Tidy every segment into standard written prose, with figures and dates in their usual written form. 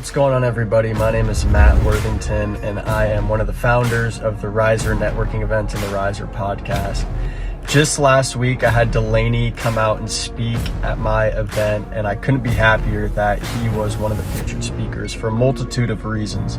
What's going on, everybody? My name is Matt Worthington, and I am one of the founders of the Riser networking event and the Riser podcast. Just last week, I had Delaney come out and speak at my event, and I couldn't be happier that he was one of the featured speakers for a multitude of reasons.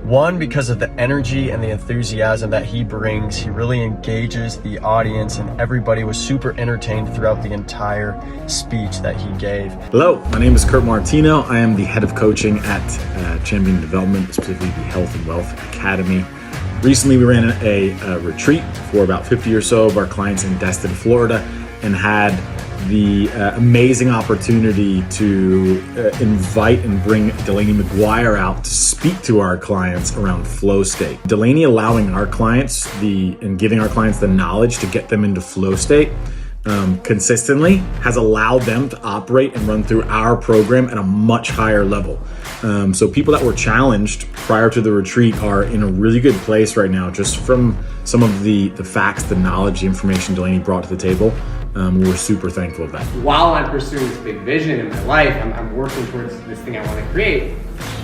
One, because of the energy and the enthusiasm that he brings. He really engages the audience, and everybody was super entertained throughout the entire speech that he gave. Hello, my name is Kurt Martino. I am the head of coaching at Champion Development, specifically the Health and Wealth Academy. Recently, we ran a retreat for about 50 or so of our clients in Destin, Florida, and had the amazing opportunity to invite and bring Delaney McGuire out to speak to our clients around flow state. Delaney allowing our clients and giving our clients the knowledge to get them into flow state consistently has allowed them to operate and run through our program at a much higher level. So people that were challenged prior to the retreat are in a really good place right now, just from some of the facts, the knowledge, the information Delaney brought to the table. We're super thankful of that. While I'm pursuing this big vision in my life, I'm working towards this thing I want to create.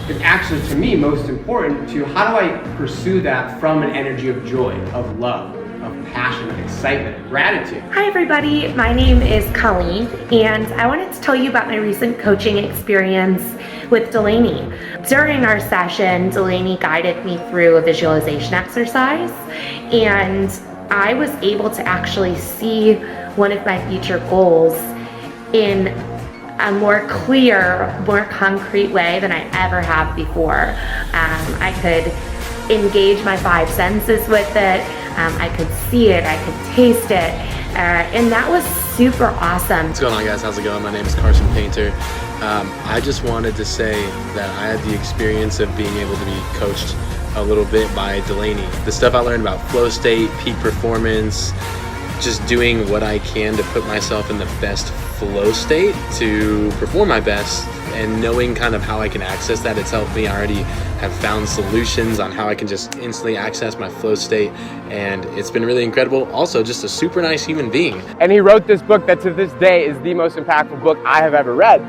It's actually, to me, most important to how do I pursue that from an energy of joy, of love, of passion, of excitement, of gratitude. Hi everybody, my name is Colleen, and I wanted to tell you about my recent coaching experience with Delaney. During our session, Delaney guided me through a visualization exercise, and I was able to actually see one of my future goals in a more clear, more concrete way than I ever have before. I could engage my five senses with it. I could see it, I could taste it, and that was super awesome. What's going on, guys? How's it going? My name is Carson Painter. I just wanted to say that I had the experience of being able to be coached a little bit by Delaney. The stuff I learned about flow state, peak performance, just doing what I can to put myself in the best flow state to perform my best, and knowing kind of how I can access that. It's helped me. I already have found solutions on how I can just instantly access my flow state, and it's been really incredible. Also, just a super nice human being. And he wrote this book that to this day is the most impactful book I have ever read.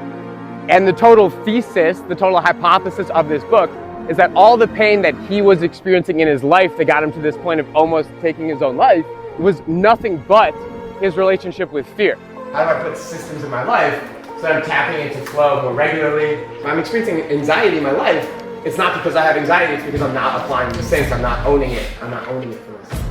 And the total thesis, the total hypothesis of this book is that all the pain that he was experiencing in his life that got him to this point of almost taking his own life was nothing but his relationship with fear. How do I put systems in my life so that I'm tapping into flow more regularly? If I'm experiencing anxiety in my life, it's not because I have anxiety, it's because I'm not applying the sense, I'm not owning it for myself.